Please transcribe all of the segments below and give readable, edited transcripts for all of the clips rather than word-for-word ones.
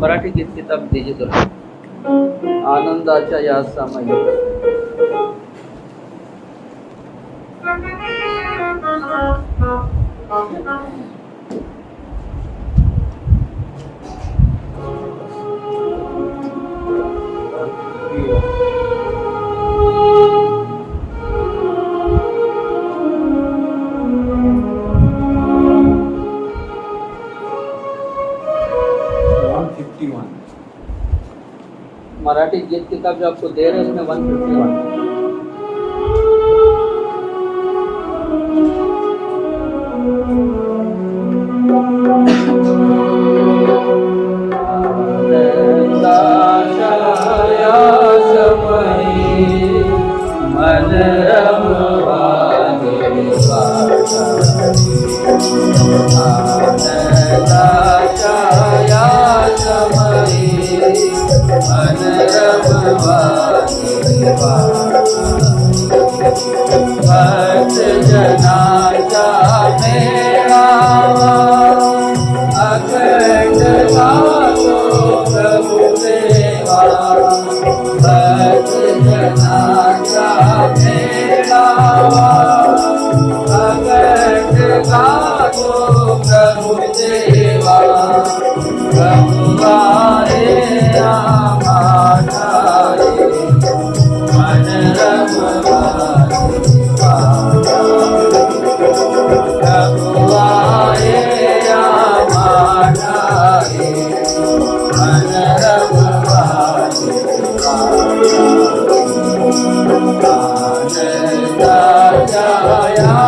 मराठी गीत किताब डिजिटल आनंदाच्या या समयी मराठी गीत किताब जो आपको दे रहे हैं उसमें 151। भक्त जनाचा मेळावा अखंड गातो प्रभु देवा। भक्त जनाचा मेळावा अखंड गातो प्रभु देवा। प्रभु आए आम्हाचा मन रमवा। प्रभु आए आम्हाचा मन रमवा। आनंदाच्या या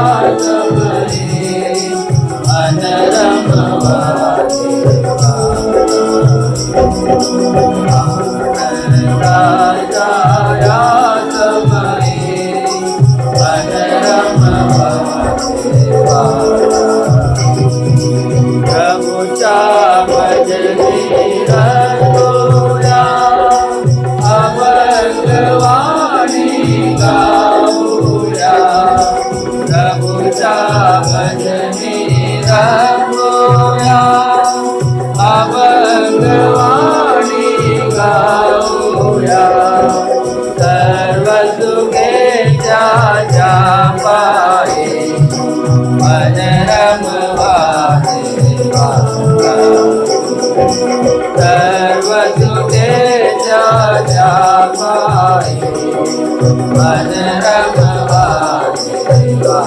समयी मन रमवा। आनंदाच्या या समयी मन रमवा। प्रभुच्या भजनी रंगोया अभंगवाणी गाऊया। प्रभुच्या भजनी रंगोया अभंगवाणी गाऊया। सर्व सुखेच्या पायी मन रमवा देवा। सर्व सुखेच्या पायी मन रमवा देवा।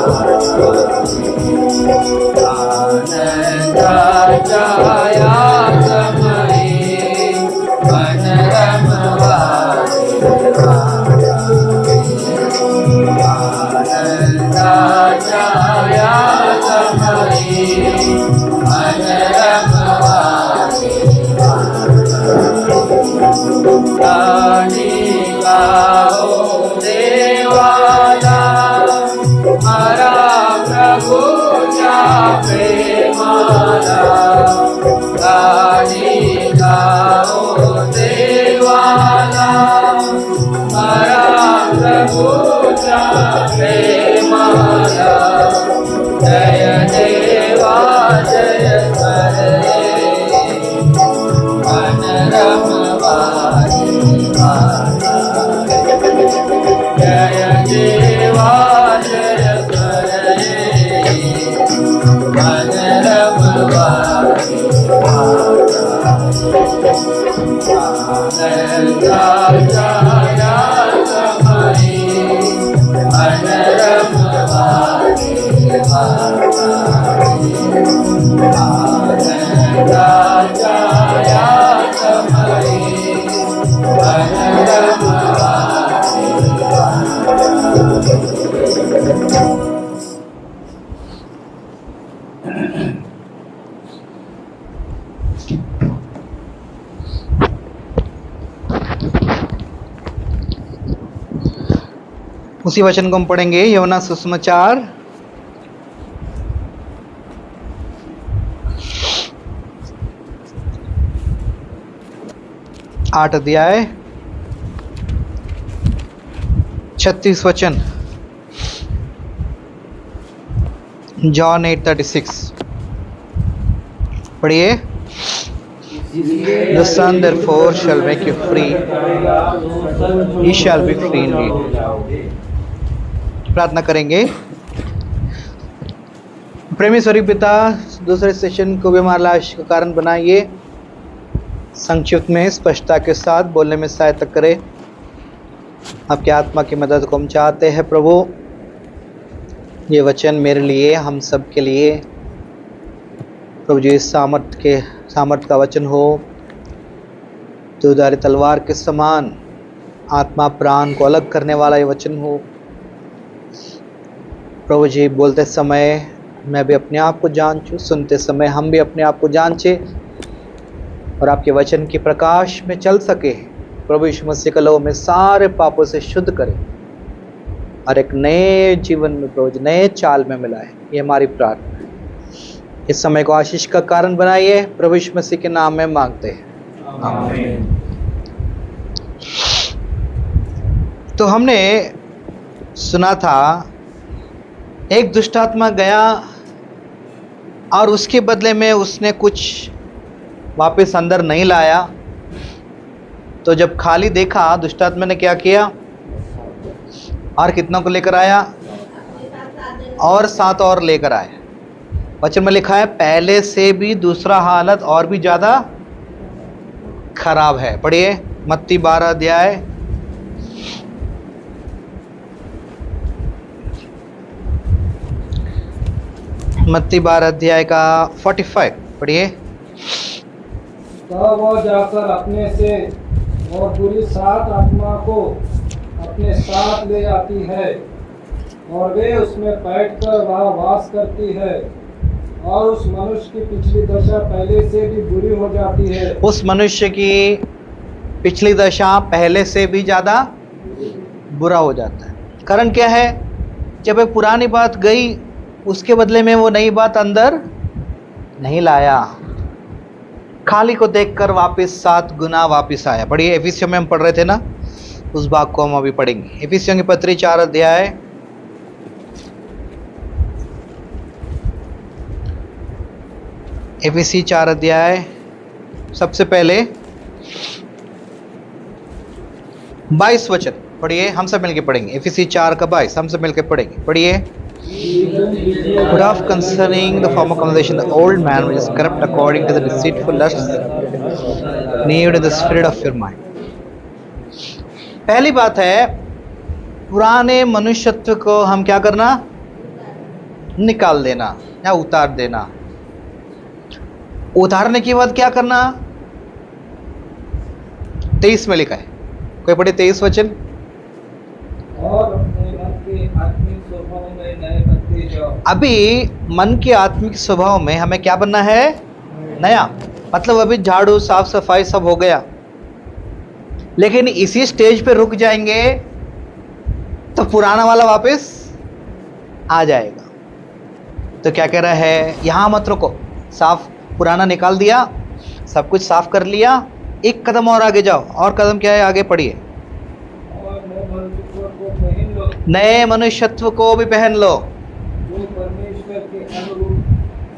आनंदाच्या या समयी मन रमवा देवा। आनंदाच्या या समयी मन रमवा देवा। गाणी गाओ देवाला हरा प्रभुच्या प्रेमाला। गाणी गाओ देवाला हरा प्रभुच्या प्रेमाला। जय देवा जय हरे मन रमवा देवा। जय देवा जय हरे मन रमवा देवा। आनंदाच्या या समयी मन रमवा देवा। आनंदाच्या या समयी मन रमवा देवा। उसी वचन को हम पढ़ेंगे यूहन्ना सुसमाचार 8 अध्याय 36 वचन। जॉन 8:36 पढ़िए। The Son therefore shall make you free. Ye shall be free indeed. प्रार्थना करेंगे। प्रेमी स्वर्गीय पिता, दूसरे सेशन को भी हमारे लाश का कारण बनाइए। संक्षिप्त में स्पष्टता के साथ बोलने में सहायता करे। आपकी आत्मा की मदद को हम चाहते हैं प्रभु। ये वचन मेरे लिए, हम सब के लिए प्रभु जी सामर्थ का वचन हो, दोधारी तलवार के समान आत्मा प्राण को अलग करने वाला ये वचन हो। प्रभु जी बोलते समय मैं भी अपने आप को जांचूं, सुनते समय हम भी अपने आप को जांचे और आपके वचन के प्रकाश में चल सके। प्रभु यीशु मसीह का लहू में सारे पापों से शुद्ध करे और एक नए जीवन में प्रभु जी नए चाल में मिलाए। ये हमारी प्रार्थना है। इस समय को आशीष का कारण बनाइए, प्रभु यीशु मसीह के नाम में मांगते हैं, आमीन। तो हमने सुना था एक दुष्ट आत्मा गया और उसके बदले में उसने कुछ वापस अंदर नहीं लाया। तो जब खाली देखा, दुष्ट आत्मा ने क्या किया और कितनों को लेकर आया और 7 और लेकर आया। वचन में लिखा है पहले से भी दूसरा हालत और भी ज़्यादा खराब है। पढ़िए मत्ती 12 अध्याय मत्ती 12 अध्याय का 45 पढ़िए। तब वह जाकर अपने से और बुरी 7 आत्मा को अपने साथ ले आती है और वे उसमें बैठकर वहाँ वास करती है और उस मनुष्य की पिछली दशा पहले से भी बुरी हो जाती है। उस मनुष्य की पिछली दशा पहले से भी ज़्यादा बुरा हो जाता है। कारण क्या है? जब एक पुरानी बात गई, उसके बदले में वो नई बात अंदर नहीं लाया। खाली को देखकर वापस 7 गुना वापस आया। पढ़िए एफिसियों में हम पढ़ रहे थे ना, उस भाग को हम अभी पढ़ेंगे। एफिसियों की पत्री 4 अध्याय एफिसी 4 अध्याय सबसे पहले 22 वचन पढ़िए। हम सब मिलके पढ़ेंगे। एफिसी 4 का 22 हम सब मिलके पढ़ेंगे। पढ़िए। But of concerning the former conversation, the old man which is corrupt according to the deceitful lusts, renewed in the spirit of your mind. पहली बात है, पुराने मनुष्यत्व को हम क्या करना? निकाल देना या उतार देना। उतारने के बाद क्या करना? 23 में लिखा है, कोई पढ़े 23 वचन। और अपने मन के आत्मिक स्वभाव में नए बनते जाओ। अभी मन के आत्मिक स्वभाव में हमें क्या बनना है? नया। मतलब अभी झाड़ू साफ सफाई सब हो गया, लेकिन इसी स्टेज पे रुक जाएंगे तो पुराना वाला वापस आ जाएगा। तो क्या कह रहा है? यहाँ मत रुको, साफ पुराना निकाल दिया, सब कुछ साफ कर लिया, एक कदम और आगे जाओ। और कदम क्या है? आगे पढ़िए। नए मनुष्यत्व को भी पहन लो, जो परमेश्वर के अनुरूप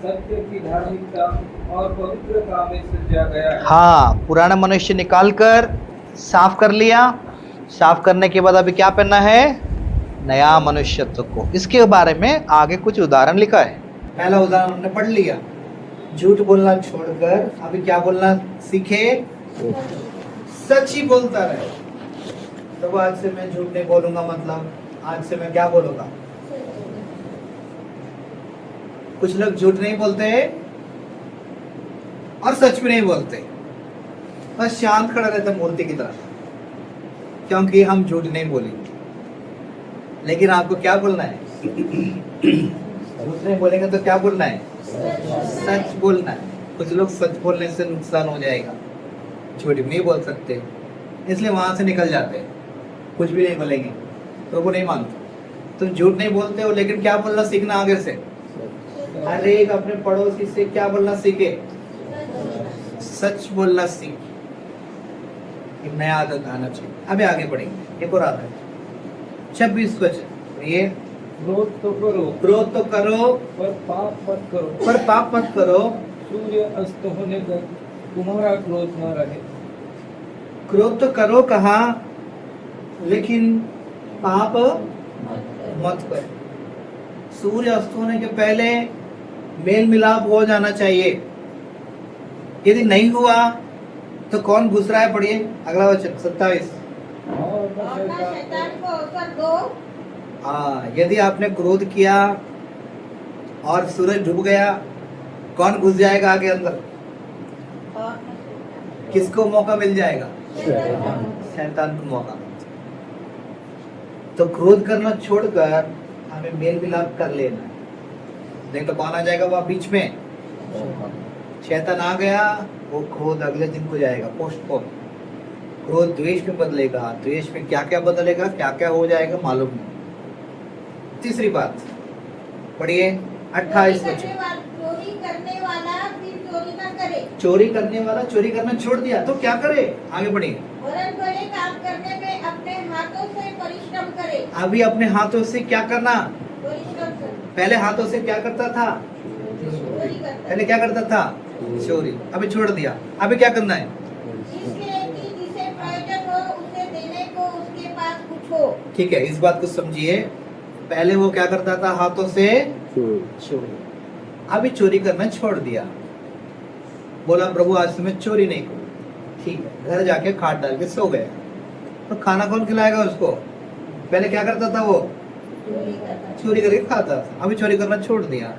सत्य की धार्मिकता और पवित्रता में सजा गया है। हाँ, पुराना मनुष्य निकाल कर साफ कर लिया। साफ करने के बाद अभी क्या पहनना है? नया मनुष्यत्व को। इसके बारे में आगे कुछ उदाहरण लिखा है। पहला उदाहरण हमने पढ़ लिया, झूठ बोलना छोड़कर अभी क्या बोलना सीखे? सच ही बोलता रहे। तो आज से मैं झूठ नहीं बोलूंगा, मतलब आज से मैं क्या बोलूंगा? कुछ लोग झूठ नहीं बोलते और सच भी नहीं बोलते, बस शांत खड़ा रहता मूर्ति की तरह, क्योंकि हम झूठ नहीं बोलेंगे। लेकिन आपको क्या बोलना है? झूठ नहीं बोलेंगे तो क्या बोलना है? सच बोलना है। कुछ लोग सच बोलने से नुकसान हो जाएगा, झूठ भी नहीं बोल सकते, इसलिए वहां से निकल जाते हैं, कुछ भी नहीं बोलेंगे तो वो नहीं मानते। तुम झूठ नहीं बोलते हो, लेकिन क्या बोलना सीखना आगे से। हर एक अपने पड़ोसी से क्या बोलना सीखे? सच बोलना सीख। नया आदत आना चाहिए। अभी आगे बढ़ेंगे। एक और आदत 26 वचन। ये क्रोध तो करो, क्रोध तो करो पर पाप मत करो। पर पाप मत करो। सूर्य अस्त होने तक तुम्हारा क्रोध न रहे। क्रोध तो करो कहा, लेकिन पाप मत करो। सूर्य अस्त होने के पहले मेल मिलाप हो जाना चाहिए। यदि नहीं हुआ तो कौन घुस रहा है? पढ़िए अगला वचन 27। और न और ना शैतान शैतान को को अवसर दो। हाँ, यदि आपने क्रोध किया और सूरज डूब गया, कौन घुस जाएगा आगे अंदर? और ना शैतान किसको मौका मिल जाएगा? शैतान शैतान को मौका। तो क्रोध करना छोड़कर हमें मेल मिलाप कर लेना है। नहीं तो कौन आ जाएगा वहां बीच में? शैतान आ गया, वो क्रोध अगले दिन को जाएगा, पोस्टपोन। क्रोध द्वेष में बदलेगा, द्वेष में क्या क्या बदलेगा, क्या क्या हो जाएगा मालूम नहीं। तीसरी बात पढ़िए 28 वचन। चोरी करने वाला फिर चोरी न करे, चोरी करने वाला चोरी करना छोड़ दिया तो क्या करे? आगे बढ़िए। वरन बड़े काम करने में अपने हाथों से परिश्रम करे। अभी अपने हाथों से क्या करना? परिश्रम करे, पहले हाथों से क्या करता था? चोरी करता पहले क्या करता था? चोरी। अभी छोड़ दिया, अभी क्या करना है? इसलिए कि जिसे प्रयोजन हो उसे देने को उसके पास कुछ हो। ठीक है, इस बात को समझिए। पहले वो क्या करता था? हाथों से चोरी। अभी चोरी करना छोड़ दिया। बोला प्रभु आज से मैं चोरी नहीं करूँ। ठीक है, घर जाके खाट डाल के सो गया। तो खाना कौन खिलाएगा उसको? पहले क्या करता था वो? चोरी करता चोरी करके खाता था। अभी चोरी करना छोड़ दिया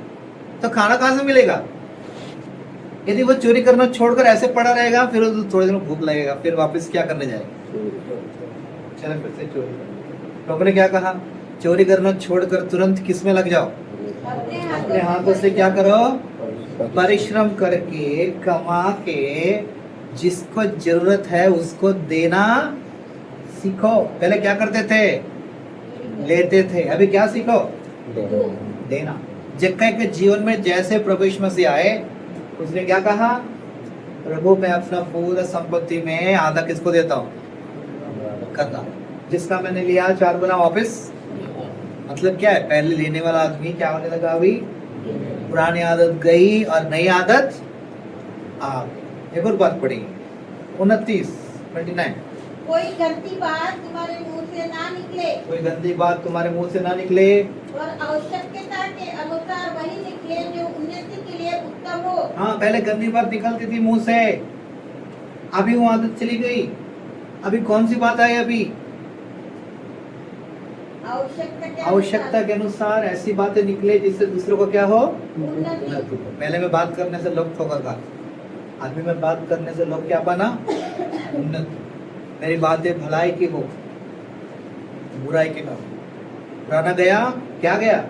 तो खाना कहाँ से मिलेगा? यदि वो चोरी करना छोड़कर ऐसे पड़ा रहेगा, फिर उसको थोड़े दिन में भूख लगेगा, फिर वापस क्या करने जाएगा? चलो फिर से चोरी करना। लोगों ने क्या कहा? चोरी करना छोड़कर तुरंत किस में लग जाओ? अपने हाथों से क्या करो? परिश्रम करके कमा के जिसको जरूरत है उसको देना सीखो। पहले क्या करते थे? लेते थे। अभी क्या सीखो? देना। जक्कई के जीवन में जैसे प्रभु यीशु मसीह आए, उसने क्या कहा? प्रभु मैं अपना पूरा संपत्ति में आधा किसको देता हूँ? करना। जिसका मैंने लिया 4 गुना वापस। मतलब क्या है? पहले लेने वाला आदमी क्या होने लगा? अभी पुरानी आदत गई और नई आदत आ गई। एक और बात पढ़ेंगे 29। कोई गलती बात तुम्हारे मुंह से ना निकले, कोई गंदी बात तुम्हारे मुंह से ना निकले, और आवश्यकता के अनुसार वही निकले जो उन्नति के लिए उत्तम हो। हाँ, पहले गंदी बात निकलती थी मुंह से, अभी वो आदत चली गई। अभी कौन सी बात आई? अभी आवश्यकता के अनुसार ऐसी बातें निकले जिससे दूसरों को क्या हो? उन्नति। पहले में बात करने से लोग ठोकर, आदमी में बात करने से लोग क्या बना? उन्नति। मेरी बातें भलाई की हो, बुराई की ना हो। पुराना गया, क्या गया?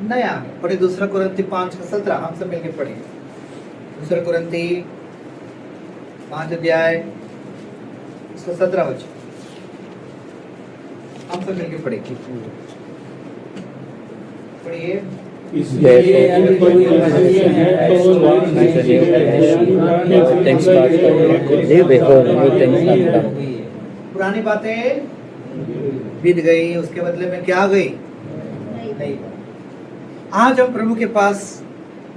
नया। पढ़े 2 कुरिन्ती 5:17। हम सब मिलकर पढ़िए 2 कुरिन्ती 5 अध्याय 17 वचन। हम सब मिलकर पढ़ेंगे। पढ़िए। इसलिए यदि कोई मसीह है तो वह नई सृष्टि है। पुरानी बातें बीत गई, उसके बदले में क्या आ गई? नहीं। आज हम प्रभु के पास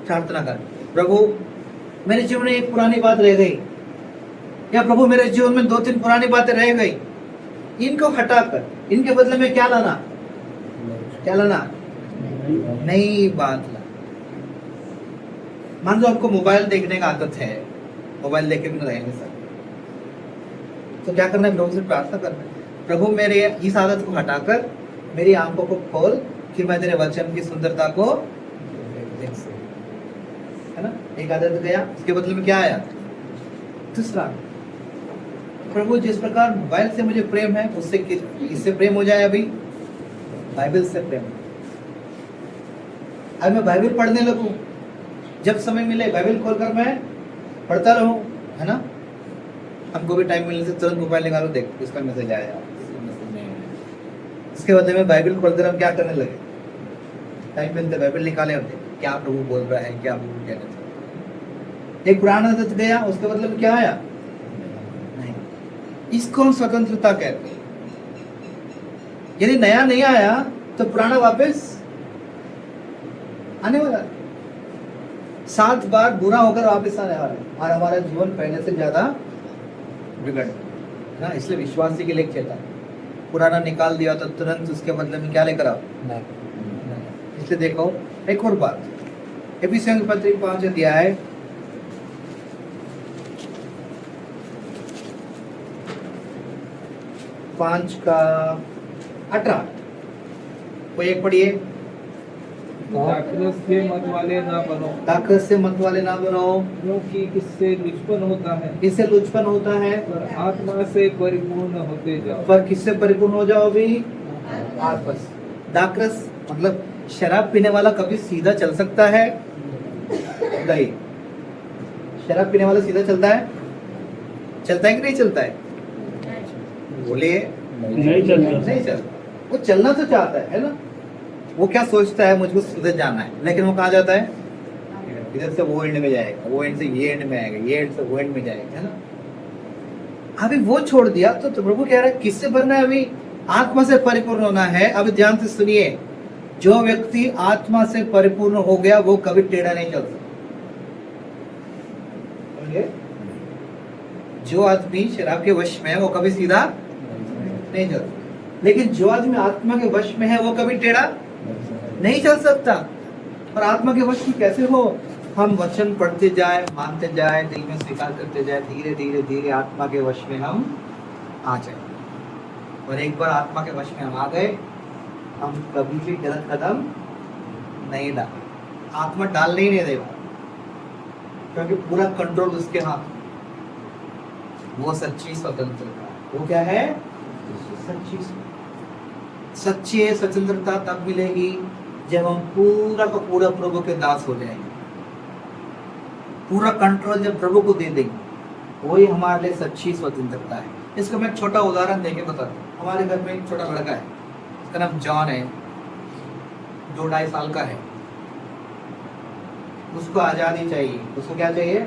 प्रार्थना कर, प्रभु मेरे जीवन में एक पुरानी बात रह गई, या प्रभु मेरे जीवन में 2-3 पुरानी बातें रह गई, इनको हटाकर इनके बदले में क्या लाना? क्या लाना? नई बात ला। मान लो आपको मोबाइल देखने का आदत है, मोबाइल देखे बिना रह नहीं सकते, तो क्या करना है? प्रभु से प्रार्थना करना है, प्रभु मेरे इस आदत को हटाकर मेरी आंखों को खोल कि मैं तेरे वचन की सुंदरता को देख सकूं। है ना? एक आदत गया, उसके बदले में क्या आया? दूसरा। प्रभु जिस प्रकार मोबाइल से मुझे प्रेम है, उससे इससे प्रेम हो जाए, अभी बाइबल से प्रेम। अब मैं बाइबल पढ़ने लगूं, जब समय मिले बाइबल खोलकर मैं पढ़ता रहूं, है ना? हमको भी टाइम मिलने से तुरंत मोबाइल निकालो, देख इसका मैसेज आया, इसके बदले में बाइबल खोलकर हम क्या करने लगे? टाइम मिलते बाइबल निकाले होते, क्या प्रभु बोल रहा है, क्या प्रभु कहना चाहता है। एक पुराना आदत गया, उसके बदले में क्या आया? नहीं। इसको हम स्वतंत्रता कहते हैं। यदि नया नहीं आया तो पुराना वापस आने वाला। 7 बार बुरा होकर वापस आने वाले हैं और हमारा जीवन पहले से ज्यादा बिगड़ ना, इसलिए विश्वासी के लिए एक चेता पुराना निकाल दिया तो तुरंत उसके बदले में क्या लेकर आओ। इसलिए देखो एक और बात, एफिसियों की पत्री 5 अध्याय 5 का 18 कोई एक पढ़िए। दाखरस के मत वाले ना बनो, दाखरस से मत वाले ना बनो, क्योंकि किससे लुचपन होता है, इससे लुचपन होता है, पर आत्मा से परिपूर्ण होते जाओ। पर किससे परिपूर्ण हो जाओ भी? आत्मा से। दाखरस मतलब शराब पीने वाला कभी सीधा चल सकता है? नहीं। शराब पीने वाला सीधा चलता है? चलता है कि नहीं चलता है? बोलिए। नहीं चलता। नहीं चलता। वो चलना तो चाहता है ना? वो क्या सोचता है, मुझको सीधे जाना है, लेकिन वो कहाँ जाता है? इधर से वो एंड में जाएगा, वो एंड से ये एंड में आएगा, ये एंड से वो एंड में जाएगा, है ना? अभी वो छोड़ दिया तो प्रभु कह रहा है किससे भरना है? अभी आत्मा से परिपूर्ण होना है। अब ध्यान से सुनिए, जो व्यक्ति आत्मा से परिपूर्ण हो गया वो कभी टेढ़ा नहीं चल सकता। जो आदमी शराब के वश में है वो कभी सीधा नहीं चलता, लेकिन जो आदमी आत्मा के वश में है वो कभी टेढ़ा नहीं चल सकता। और आत्मा के वश में कैसे हो? हम वचन पढ़ते जाए, मानते जाए, दिल में स्वीकार करते जाए, धीरे धीरे धीरे आत्मा के वश में हम आ जाए। और एक बार आत्मा के वश में हम आ गए, हम कभी भी गलत कदम नहीं डाल, आत्मा डालने ही नहीं देगा, क्योंकि पूरा कंट्रोल उसके हाथ। वो सच्ची स्वतंत्रता, वो क्या है? सच्ची स्वतंत्रता तब मिलेगी जब हम पूरा का पूरा प्रभु के दास हो जाएंगे। पूरा कंट्रोल जब प्रभु को दे देंगे, वही हमारे लिए सच्ची स्वतंत्रता है। इसका मैं एक छोटा उदाहरण देके बताता हूँ। हमारे घर में एक छोटा लड़का है, उसका नाम जॉन है, 2-2.5 साल का है। उसको आजादी चाहिए। उसको क्या चाहिए?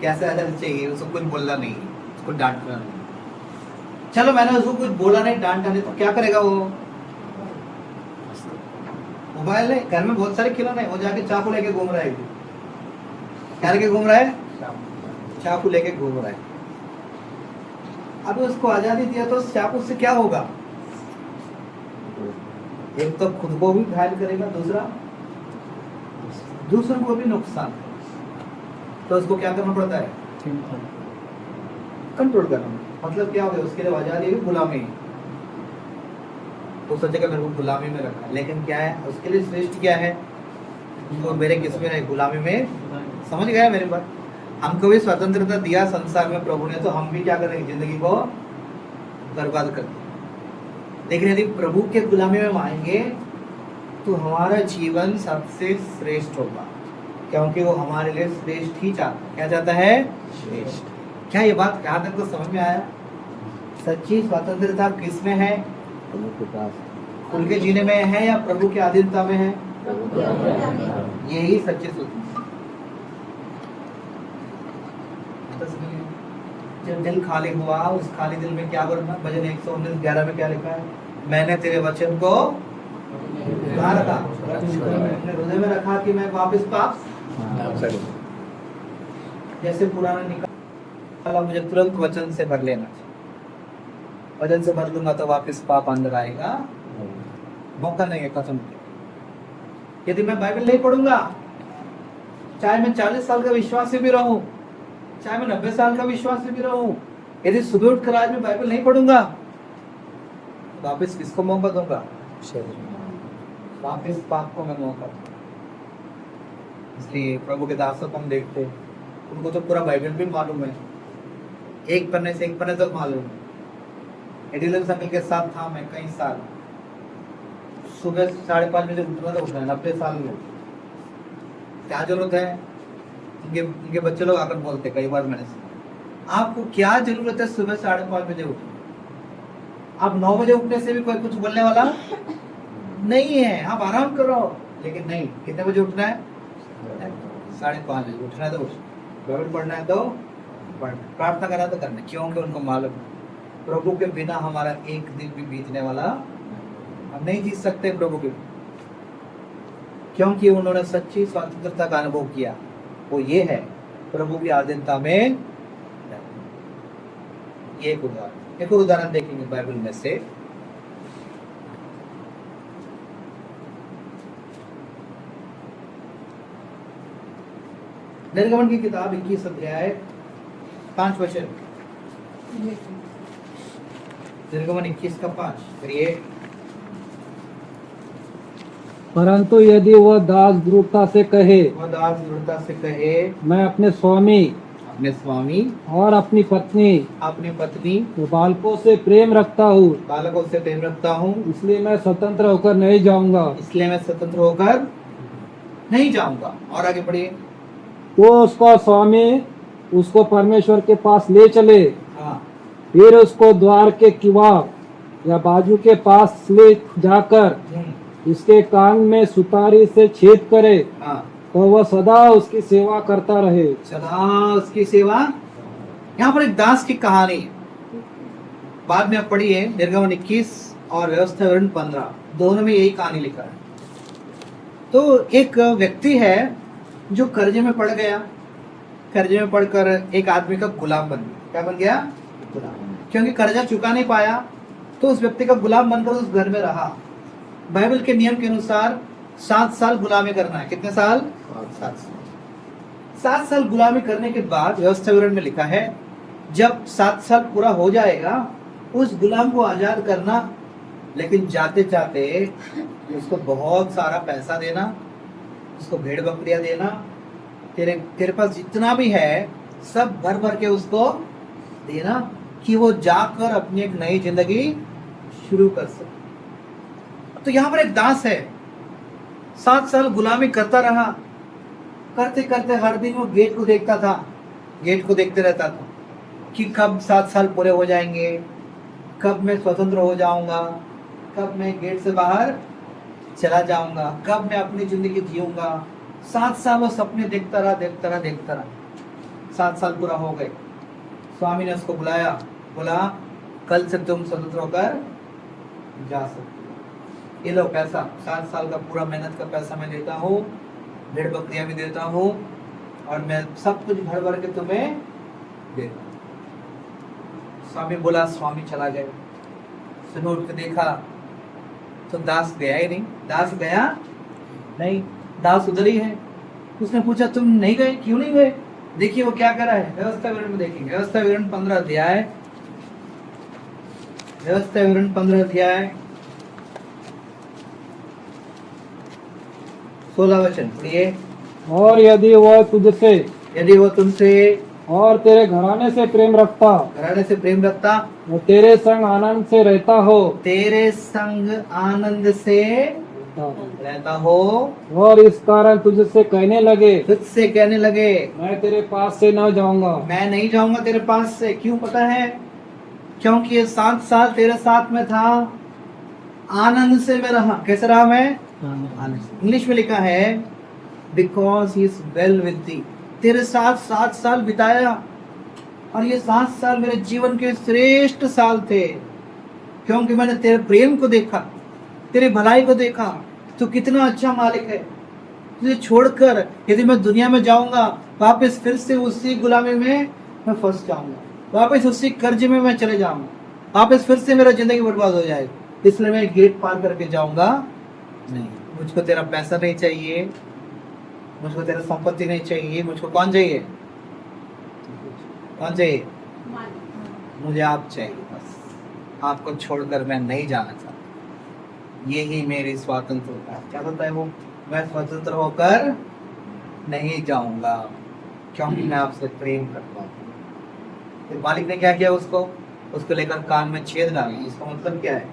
कैसे आजादी चाहिए? उसको कुछ बोलना नहीं, उसको डांटना नहीं। चलो मैंने उसको कुछ बोला नहीं, डांटा नहीं, तो क्या करेगा वो? मोबाइल है, घर में बहुत सारे खिलौने हैं, वो जाके चाकू लेके घूम रहा है। क्या लेके घूम रहा है? चाकू लेके घूम रहा है। अब उसको आजादी दिया तो चाकू से क्या होगा? एक तो खुद को भी घायल करेगा, दूसरों को भी नुकसान। तो उसको क्या करना पड़ता है? कंट्रोल करना। मतलब क्या हो गया? उसके लिए आजादी भी गुलामी। तो सोचेगा मेरे को गुलामी में रखा, लेकिन क्या है उसके लिए श्रेष्ठ क्या है? तो मेरे किस में है? गुलामी में। समझ गया मेरी बात? हमको भी स्वतंत्रता दिया संसार में प्रभु ने, तो हम भी क्या करेंगे? जिंदगी को बर्बाद कर देंगे। लेकिन यदि प्रभु के गुलामी में आएंगे तो हमारा जीवन सबसे श्रेष्ठ होगा, क्योंकि वो हमारे लिए श्रेष्ठ ही चाहता है। क्या चाहता है? श्रेष्ठ। क्या ये बात यहाँ तक तो समझ में आया? सच्ची स्वतंत्रता किस में है? प्रभु के पास खुल के जीने में है या प्रभु की अधीनता में है? यही सच्ची स्वतंत्रता। जब दिल खाली हुआ, उस खाली दिल में क्या करना? भजन 119:11 में क्या लिखा है? मैंने तेरे वचन को कहाँ रखा? अपने हृदय में रखा कि मैं वापस पाप जैसे पुराना निकाला, मुझे तुरंत वचन से भर लेना चाहिए। वचन से भर लूंगा तो वापस पाप अंदर आएगा, मौका नहीं है कसम। यदि मैं बाइबल नहीं पढ़ूंगा, चाहे मैं 40 साल का विश्वासी भी रहूं, चाहे मैं 90 साल का विश्वासी भी रहूं, यदि सुबह उठकर आज मैं बाइबल नहीं पढ़ूंगा, वापस किसको मौका दूंगा? वापस पाप को मैं मौका दूंगा। इसलिए प्रभु के दासों को हम देखते हैं, उनको तो पूरा बाइबल भी मालूम है, एक पन्ने से एक पन्ने तक मालूम है। एडिलन संकल के साथ था मैं कई साल, सुबह 5:30 बजे उठना था, उठना 90 साल में क्या जरूरत है? इनके बच्चे लोग आकर बोलते कई बार मैंने सुना, आपको क्या जरूरत है सुबह 5:30 बजे उठने? आप 9 बजे उठने से भी कोई कुछ बोलने वाला नहीं है, आप आराम करो। लेकिन नहीं, कितने बजे उठना है? 5:30 बजे उठना है तो बाइबल पढ़ना है तो पढ़ना, प्रार्थना करना तो करना, क्योंकि उनको मालूम है प्रभु के बिना हमारा एक दिन भी बीतने वाला, हम नहीं जीत सकते प्रभु के। क्योंकि उन्होंने सच्ची स्वतंत्रता का अनुभव किया, वो ये है प्रभु की आधीनता में। ये एक और उदाहरण देखेंगे बाइबल में से। निर्गमन की किताब 21 अध्याय 5 वचन। निर्गमन 21 का 5 करिए। परंतु यदि वह दास दृढ़ता से कहे, वह दास दृढ़ता से कहे, मैं अपने स्वामी और अपनी पत्नी और बालकों से प्रेम रखता हूँ, बालकों से प्रेम रखता हूँ, इसलिए मैं स्वतंत्र होकर नहीं जाऊंगा। और आगे बढ़िए। तो उसका स्वामी उसको परमेश्वर के पास ले चले, हाँ, फिर उसको द्वार के किवाड़ या बाजू के पास ले जाकर इसके कान में सुतारी से छेद करे, हाँ, तो वह सदा उसकी सेवा करता रहे। सदा उसकी सेवा। यहाँ पर एक दास की कहानी है। बाद में आप पढ़िए निर्गमन 21 और व्यवस्था विवरण 15, दोनों में यही कहानी लिखा है। तो एक व्यक्ति है जो कर्जे में पड़ गया, कर्जे में पड़कर एक आदमी का गुलाम बन गया। क्या बन गया? गुलाम। क्योंकि कर्जा चुका नहीं पाया तो उस व्यक्ति का गुलाम बनकर उस घर में रहा। बाइबल के नियम के अनुसार 7 साल गुलामी करना है। कितने साल? 7 साल गुलामी करने के बाद व्यवस्था विवरण में लिखा है जब 7 साल पूरा हो जाएगा उस गुलाम को आजाद करना, लेकिन जाते जाते उसको बहुत सारा पैसा देना, उसको भेड़ बकरियां देना, तेरे पास जितना भी है सब भर भर के उसको देना कि वो जाकर अपनी एक नई जिंदगी शुरू कर सके। तो यहाँ पर एक दास है, 7 साल गुलामी करता रहा, करते करते हर दिन वो गेट को देखता था, गेट को देखते रहता था कि कब 7 साल पूरे हो जाएंगे, कब मैं स्वतंत्र हो जाऊंगा, कब मैं गेट से बाहर चला जाऊंगा, कब मैं अपनी जिंदगी जीऊंगा। 7 साल वो सपने देखता रहा। 7 साल पूरा हो गए। स्वामी ने उसको बुलाया, बोला कल से तुम स्वतंत्र होकर जा सकते, ये लो पैसा, 7 साल का पूरा मेहनत का पैसा मैं देता हूँ, भेड़ बकरियां भी देता हूँ और मैं सब कुछ भर भर के तुम्हें देता हूँ। स्वामी बोला, स्वामी चला गया। सुनो उठ के देखा तो दास गया ही नहीं। दास गया नहीं, दास उधर ही है। उसने पूछा तुम नहीं गए, क्यों नहीं गए? देखिए वो क्या कर रहा है। व्यवस्था विवरण में देखेंगे, व्यवस्था विवरण 15 अध्याय, व्यवस्था विवरण 15 अध्याय 16 वचन पढ़िए। और यदि वह तुमसे और तेरे घराने से प्रेम रखता और तेरे संग आनंद से रहता हो, और इस कारण तुझसे कहने लगे मैं तेरे पास से न जाऊंगा, मैं नहीं जाऊंगा तेरे पास से। क्यों पता है? क्योंकि ये 7 साल तेरे साथ में था, आनंद से मैं रहा। कैसे रहा मैं? इंग्लिश में लिखा है because he is well with थी। तेरे साथ 7 साल बिताया और ये 7 साल मेरे जीवन के श्रेष्ठ साल थे, क्योंकि मैंने तेरे प्रेम को देखा, तेरी भलाई को देखा। तो कितना अच्छा मालिक है। तुझे छोड़कर यदि मैं दुनिया में जाऊंगा वापस फिर से उसी गुलामी में मैं फंस जाऊंगा, वापस उसी कर्जे में मैं चले जाऊंगा, वापस फिर से मेरा जिंदगी बर्बाद हो जाएगी। इसलिए मैं गेट पार करके जाऊंगा नहीं। मुझको तेरा पैसा नहीं चाहिए, मुझको तेरा संपत्ति नहीं चाहिए। मुझको कौन चाहिए? मुझे आप चाहिए। बस आपको छोड़कर मैं नहीं जाना चाहता। यही मेरी स्वतंत्रता है। क्या होता है वो? मैं स्वतंत्र होकर नहीं जाऊंगा क्योंकि मैं आपसे प्रेम करता हूँ। तो मालिक ने क्या किया? उसको लेकर कान में छेद डाली। इसका मतलब क्या है?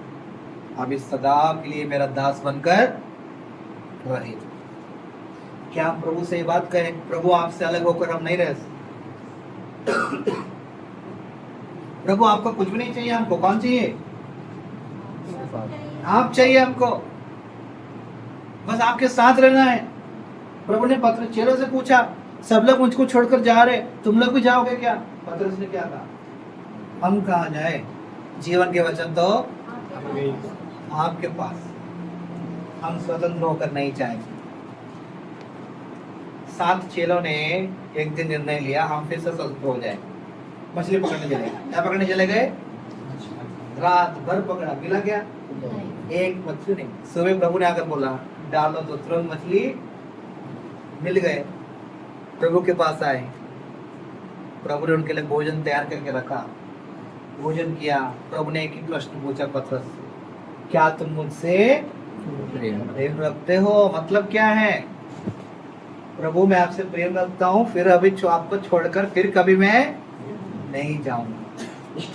आप इस सदा के लिए मेरा दास बनकर रहे। क्या हम प्रभु से ये बात कहें, प्रभु आपसे अलग होकर हम नहीं रह सकते? प्रभु आपको कुछ भी नहीं चाहिए, हमको कौन चाहिए? आप चाहिए हमको, बस आपके साथ रहना है। प्रभु ने पतरस चेलों से पूछा, सब लोग मुझको छोड़कर जा रहे, तुम लोग भी जाओगे क्या? पतरस ने क्या कहा? हम कहाँ जाए? जीवन के वचन तो आपके पास। हम स्वतंत्र होकर नहीं जाएंगे। 7 चेलों ने एक दिन निर्णय लिया हम फिर से संत हो जाए, मछली पकड़ने चले गए। क्या पकड़ने चले गए? रात भर पकड़ा, मिला क्या? एक मछली नहीं। सुबह प्रभु ने आकर बोला डालो, तो तुरंत मछली मिल गए। प्रभु के पास आए, प्रभु ने उनके लिए भोजन तैयार करके रखा, भोजन किया। प्रभु ने एक ही प्रश्न पूछा पतरस से, क्या तुम मुझसे प्रेम रखते हो? मतलब क्या है? प्रभु मैं आपसे प्रेम रखता हूँ, फिर अभी आपको छोड़कर फिर कभी मैं नहीं जाऊंगा।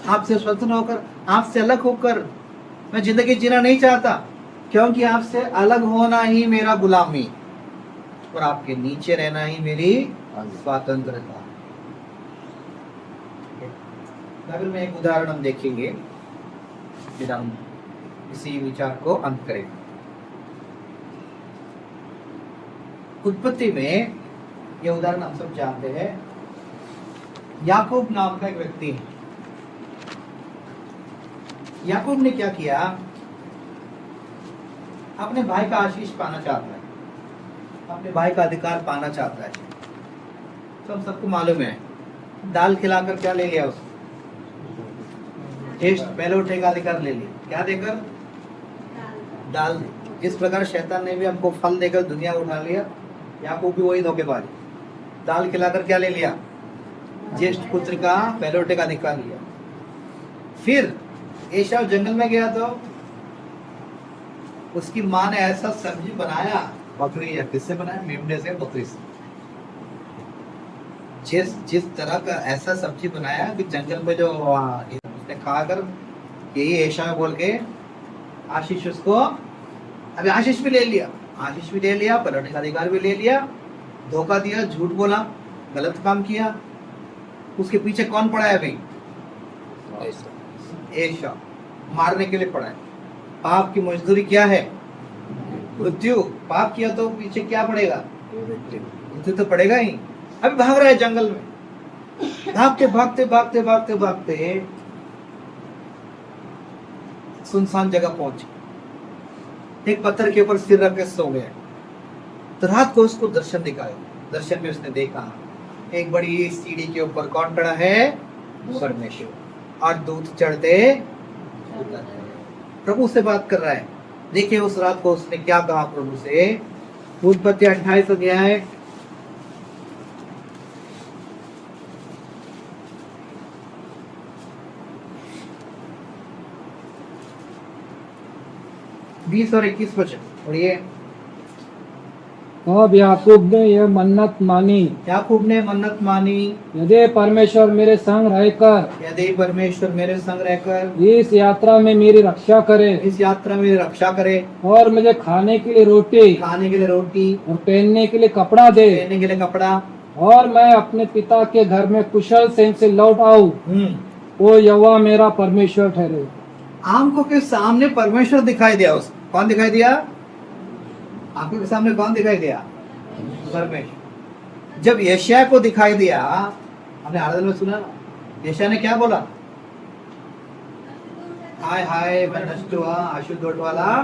आपसे स्वतंत्र होकर, आपसे अलग होकर मैं जिंदगी जीना नहीं चाहता, क्योंकि आपसे अलग होना ही मेरा गुलामी और आपके नीचे रहना ही मेरी स्वतंत्रता। अगर में एक उदाहरण हम देखेंगे, फिर हम इसी विचार को अंत करेंगे। उत्पत्ति में यह उदाहरण हम सब जानते हैं। याकूब नाम का एक व्यक्ति है। याकूब ने क्या किया? अपने भाई का आशीष पाना चाहता है, अपने भाई का अधिकार पाना चाहता है। तो हम सबको मालूम है, दाल खिलाकर क्या ले लिया उसने? टेस्ट पहले उठेगा अधिकार ले लिया। क्या देकर? दाल। जिस प्रकार शैतान ने भी हमको फल देकर दुनिया उठा लिया, याकूब भी वही धोखेबाज। दाल खिलाकर क्या ले लिया? ज्येष्ठ पुत्र का पहले उठे का अधिकार लिया। फिर एसाव जंगल में गया तो उसकी माँ ने ऐसा सब्जी बनाया, बकरी या किससे बनाया? मेमने से, बकरी से। जिस तरह का ऐसा सब्जी बनाया कि जंगल में जो उसने खाकर यही एसाव बोल के आशीष उसको, अभी आशीष भी ले लिया, आशीष भी ले लिया, पलटने का अधिकार भी ले लिया, धोखा दिया, झूठ बोला, गलत काम किया। उसके पीछे कौन पड़ा है अभी? एसाव मारने के लिए पड़ा है। पाप की मजदूरी क्या है? मृत्यु। पाप किया तो पीछे क्या पड़ेगा? मृत्यु तो पड़ेगा ही। अभी भाग रहा है जंगल में, भागते भागते भागते भागते भागते सुनसान जगह पहुंचे। एक पत्थर के ऊपर सिर रख के सो गया। तो रात को उसको दर्शन दिखाया। दर्शन में उसने देखा एक बड़ी सीढ़ी के ऊपर कौन खड़ा है? परमेश्वर। और दूत चढ़ते प्रभु से बात कर रहा है। देखिए उस रात को उसने क्या कहा प्रभु से। उत्पत्ति 28 अध्याय 20 और 21 वचन पढ़िए। अब याकूब ने यह मन्नत मानी, याकूब ने मन्नत मानी, यदि परमेश्वर मेरे संग रहकर, यदि परमेश्वर मेरे संग रहकर इस यात्रा में मेरी रक्षा करे, इस यात्रा में रक्षा करे, और मुझे खाने के लिए रोटी, खाने के लिए रोटी, और पहनने के लिए कपड़ा दे, पहनने के लिए कपड़ा, और मैं अपने पिता के घर में कुशल सेन से लौट आऊं, वो यहोवा मेरा परमेश्वर ठहरे। आंखों के सामने परमेश्वर दिखाई दिया। उसको कौन दिखाई दिया? आंखों के सामने कौन दिखाई दिया? परमेश्वर। जब यशायाह को दिखाई दिया, हमने आराधना में सुना ना, यशायाह ने क्या बोला? हाय हाय मैं नष्ट हुआ, अशुद्ध होठ वाला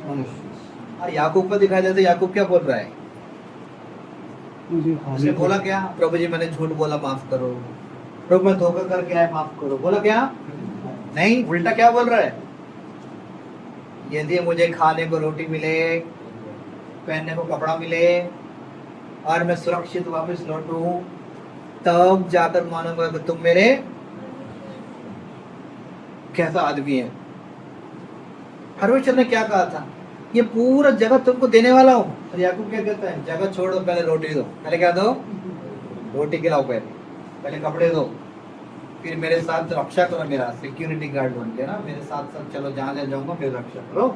मनुष्य। और याकूब को दिखाई देता, याकूब क्या बोल रहा है? उसने बोला क्या? प्रभु जी मैंने झूठ बोला, माफ करो। प्रभु मैं धोखा करके आया, माफ करो। बोला क्या? नहीं, उल्टा क्या बोल रहा है? यदि मुझे खाने को रोटी मिले, पहनने को कपड़ा मिले, और मैं सुरक्षित वापस लौटूं, तब जाकर मानूंगा कि तुम मेरे कैसा आदमी है। परमेश्वर ने क्या कहा था? ये पूरा जगह तुमको देने वाला हूँ। और याकूब क्या कहता है? जगह छोड़ो, पहले रोटी दो। पहले क्या दो? रोटी खिलाओ, पहले कपड़े दो, फिर मेरे साथ रक्षा करो, मेरा सिक्योरिटी गार्ड बन के ना, मेरे साथ साथ चलो, जहां जहां जाऊंगा फिर रक्षा करो,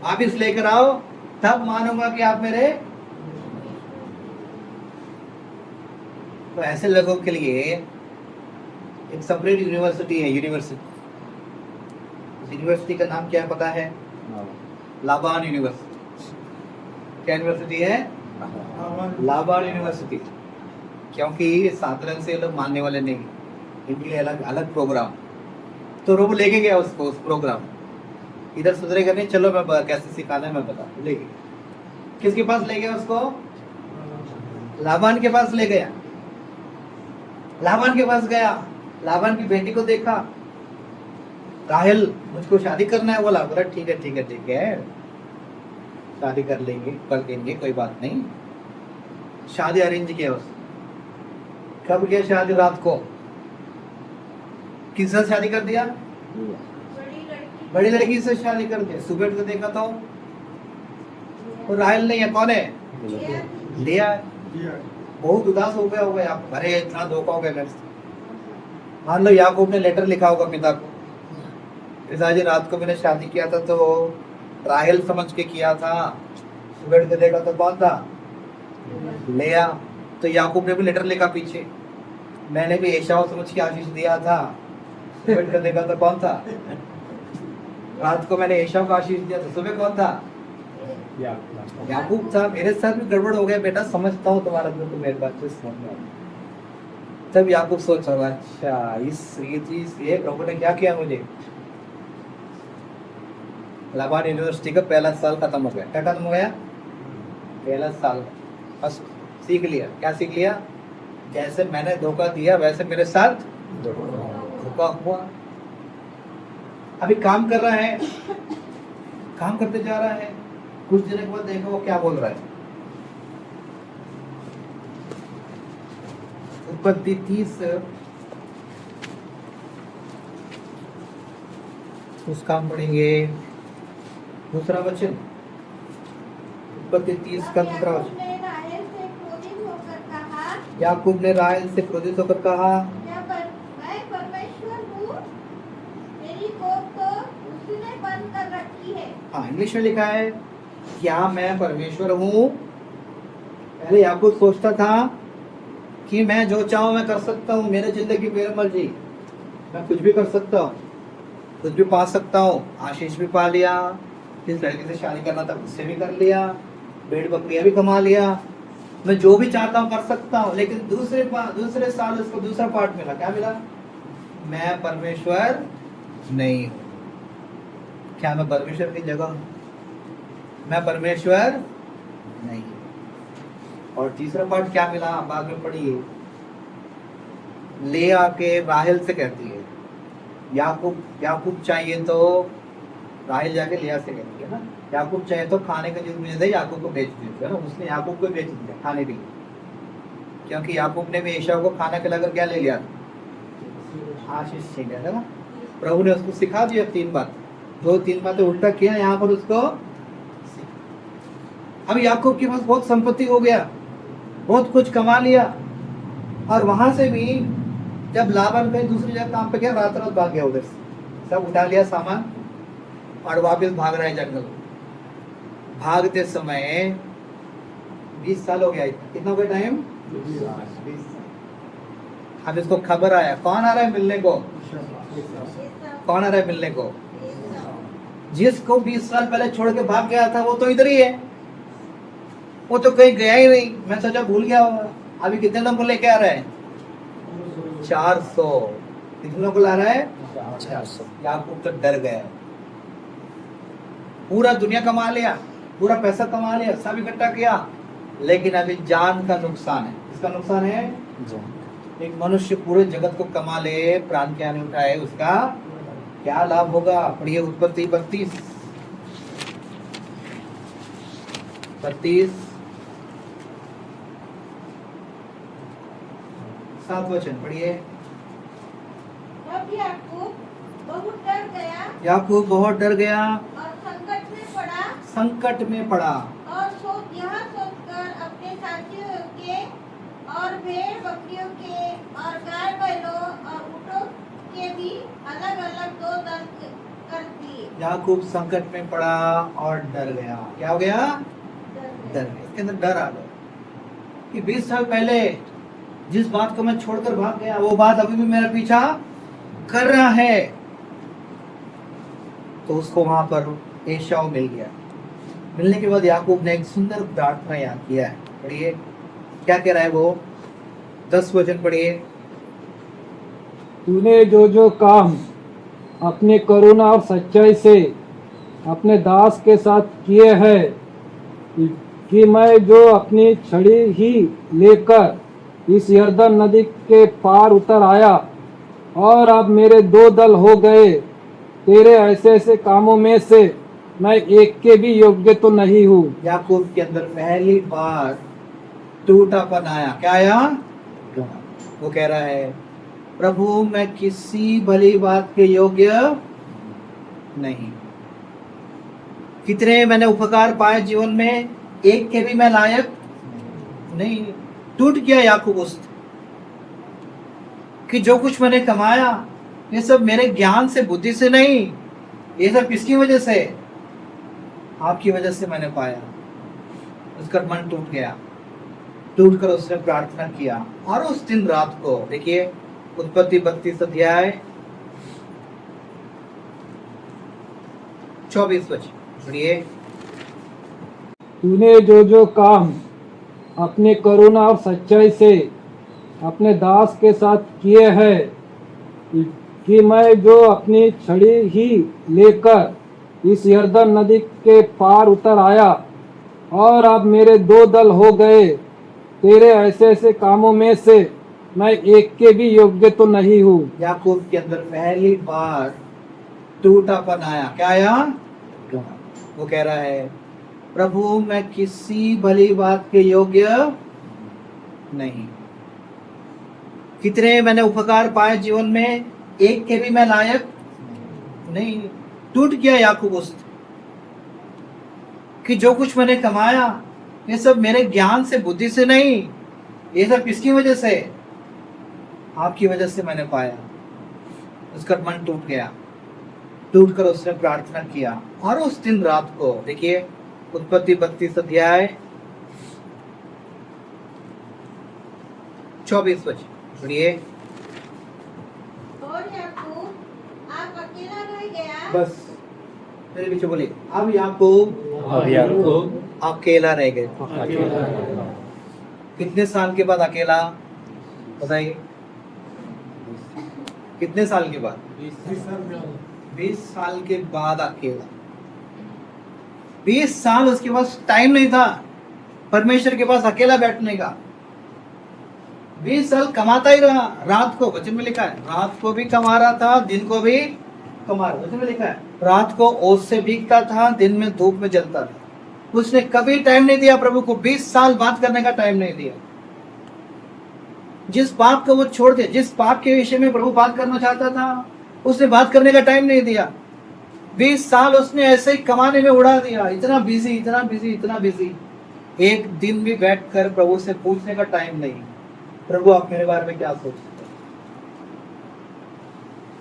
वापिस लेकर आओ, तब मानूंगा कि आप मेरे। तो ऐसे लोगों के लिए एक सेपरेट यूनिवर्सिटी है। यूनिवर्सिटी का नाम क्या है पता है? लाबान यूनिवर्सिटी। क्या यूनिवर्सिटी है? लाबान यूनिवर्सिटी। क्योंकि साधारण से लोग मानने वाले नहीं, इनके लिए अलग अलग प्रोग्राम। तो रोबो लेके गया उसको, उस प्रोग्राम। इधर सुधरेगा नहीं, चलो मैं कैसे सिखाना है मैं बता। लेके किसके पास ले गया उसको? लाबान के पास ले गया, लाबान के पास गया, लाबान की बेटी को देखा, राहेल मुझको शादी करना है, बोला ठीक है ठीक है ठीक है, शादी कर लेंगे, कर देंगे, कोई बात नहीं। शादी अरेंज किया उसने। कब किया शादी? रात को। किससे शादी कर दिया? बड़ी लड़की से शादी कर दिया। सुबह को देखा तो वो राहेल नहीं है, कौन है? लिया। बहुत उदास हो गया होगा आप, अरे इतना धोखा हो गया मेरे से। मान लो याकूब ने लेटर लिखा होगा पिता को, पिताजी रात को मैंने शादी किया था तो राहेल समझ के किया था, सुबह को देखा तो कौन था? लिया। तो याकूब ने भी लेटर लिखा पीछे, मैंने भी एसाव समझ के आशीष दिया था, सुबह को देखा तो कौन था? रात को मैंने एसाव को आशीष दिया था, सुबह कौन था? याकूब था। मेरे साथ भी गड़बड़ हो गया बेटा, समझता हूँ तुम्हारा दिल, तो मेरे बात से समझ में आया। तब याकूब सोच रहा, अच्छा ये चीज ये प्रभु ने क्या किया मुझे। लाबान यूनिवर्सिटी का पहला साल खत्म हो गया। क्या खत्म हो गया? पहला साल बस सीख लिया। क्या सीख लिया? जैसे मैंने धोखा दिया वैसे मेरे साथ धोखा हुआ। अभी काम कर रहा है, काम करते जा रहा है, कुछ दिन के बाद देखो वो क्या बोल रहा है। उत्पत्ति 30 उसका हम पढ़ेंगे दूसरा वचन, उत्पत्ति 30 का दूसरा वचन। याकूब ने राहेल से क्रोधित होकर कहा, मैं परमेश्वर हूँ, मेरी कोख तो उसने बंद कर रखी है। हाँ, इंग्लिश में लिखा है क्या मैं परमेश्वर हूँ। पहले याकूब सोचता था कि मैं जो चाहूँ मैं कर सकता हूँ, मेरी जिंदगी मेरी मर्जी, मैं कुछ भी कर सकता हूँ, कुछ भी पा सकता हूँ। आशीष भी पा लिया, जिस लड़की से शादी करना था उससे भी कर लिया, भेड़ बकरियां भी कमा लिया, मैं जो भी चाहता हूँ कर सकता हूँ। लेकिन दूसरे साल उसको दूसरा पार्ट मिला। क्या मिला? मैं परमेश्वर नहीं हूँ। क्या मैं परमेश्वर की जगह हूँ? मैं परमेश्वर नहीं। और तीसरा पार्ट क्या मिला? बाद में पढ़िए। ले आके राहेल से कहती है, याकूब चाहिए तो राहेल जाके लिया से कहती है ना, याकूब चाहिए तो खाने का जो मिल जाए याकूब को बेच देते है ना। उसने याकूब को बेच दिया खाने के लिए, क्योंकि याकूब ने भी एसाव को खाना खिलाकर क्या ले लिया? आशीष छीन लिया था ना। प्रभु ने उसको सिखा दिया 3 बात, 2-3 बातें उल्टा किया यहाँ पर उसको। अब याकूब के पास बहुत संपत्ति हो गया, बहुत कुछ कमा लिया, और वहां से भी जब लाबान कहीं दूसरी जगह काम पे गया, रात भाग गया उधर से, सब उठा लिया सामान और वापस भाग रहा है जंगल। भागते समय 20 साल हो गया। कितना हो गया टाइम? 20 साल। अब इसको खबर आया, कौन आ रहा है मिलने को? कौन आ रहा है मिलने को? जिसको 20 साल पहले छोड़ के भाग गया था वो तो इधर ही है, वो तो कहीं गया ही नहीं। मैं सोचा भूल गया होगा। अभी कितने लोगों को लेके आ रहा है? 400। कितने लोगों को ला रहा है? 400। याकूब तो डर गया, पूरा दुनिया कमा लिया, पूरा पैसा कमा लिया, सब इकट्ठा किया, लेकिन अभी जान का नुकसान है। इसका नुकसान है एक मनुष्य पूरे जगत को कमा ले, प्राण क्या नहीं उठाए, उसका क्या लाभ होगा? पढ़िए उत्पत्ति 32 7 वचन पढ़िए। तब याकूब बहुत डर गया, याकूब बहुत डर गया और संकट में पड़ा, और यह सोचकर अपने साथियों के और भेड़ बकरियों के और गाय बैलों और ऊँटों के भी अलग अलग 2 दल कर दिए। याकूब संकट में पड़ा और डर गया। क्या हो गया? डर गया। इसके अंदर डर आ गया कि 20 साल पहले जिस बात को मैं छोड़कर भाग गया, वो बात अभी भी मेरा पीछा कर रहा है। तो उसको वहां पर एसाव मिल गया। मिलने के बाद याकूब ने एक सुंदर प्रार्थना यहाँ किया है। पढ़िए क्या कह रहा है वो, 10 वचन पढ़िए। तूने जो जो काम अपने करुणा और सच्चाई से अपने दास के साथ किए हैं, कि मैं जो अपनी छड़ी ही लेकर इस यरदन नदी के पार उतर आया और अब मेरे दो दल हो गए, तेरे ऐसे ऐसे कामों में से मैं एक के भी योग्य तो नहीं हूँ। याकूब के अंदर पहली बार टूटापन आया। क्या आया? वो कह रहा है, प्रभु मैं किसी भली बात के योग्य नहीं। कितने मैंने उपकार पाए जीवन में, एक के भी मैं लायक नहीं। टूट गया याकूब उस कि जो कुछ मैंने कमाया ये सब मेरे ज्ञान से, बुद्धि से नहीं, ये सब किसकी वजह से? आपकी वजह से मैंने पाया। उसका मन टूट गया। टूट कर उसने प्रार्थना किया और उस दिन रात को देखिए उत्पत्ति 32 अध्याय 24 वचन पढ़िए। तूने जो जो काम अपने करुणा और सच्चाई से अपने दास के साथ किए हैं, कि मैं जो अपनी छड़ी ही लेकर इस यरदन नदी के पार उतर आया और अब मेरे दो दल हो गए, तेरे ऐसे ऐसे कामों में से मैं एक के भी योग्य तो नहीं हूँ। याकूब के अंदर पहली बार टूटापन आया। क्या आया? वो कह रहा है, प्रभु मैं किसी भली बात के योग्य नहीं। कितने मैंने उपकार पाए जीवन में, एक के भी मैं लायक नहीं। टूट गया याकूब उस कि जो कुछ मैंने कमाया ये सब मेरे ज्ञान से, बुद्धि से नहीं, ये सब किसकी वजह से? आपकी वजह से मैंने पाया। उसका मन टूट गया। टूट कर उसने प्रार्थना किया और उस दिन रात को देखिए उत्पत्ति 32 अध्याय 24 वचन पढ़िए। और याकूब आप अकेला रह गया। बस मेरे पीछे बोलिए। अब याकूब अकेला रह गए। कितने साल के बाद अकेला? बताइए कितने साल के बाद? 20 साल के बाद अकेला। 20 साल उसके पास टाइम नहीं था परमेश्वर के पास अकेला बैठने का। 20 साल कमाता ही रहा। रात को वचन में लिखा है, रात को भी कमा रहा था, दिन को भी कमा रहा। वचन में लिखा है, रात को ओस से भीगता था, दिन में धूप में जलता था। उसने कभी टाइम नहीं दिया प्रभु को। 20 साल बात करने का टाइम नहीं दिया। जिस पाप को वो छोड़ दिया, जिस पाप के विषय में प्रभु बात करना चाहता था, उसने बात करने का टाइम नहीं दिया। 20 साल उसने ऐसे ही कमाने में उड़ा दिया। इतना बिजी, इतना बिजी, इतना बिजी। एक दिन भी बैठकर प्रभु से पूछने का टाइम नहीं, प्रभु आप मेरे बारे में क्या सोचते हैं?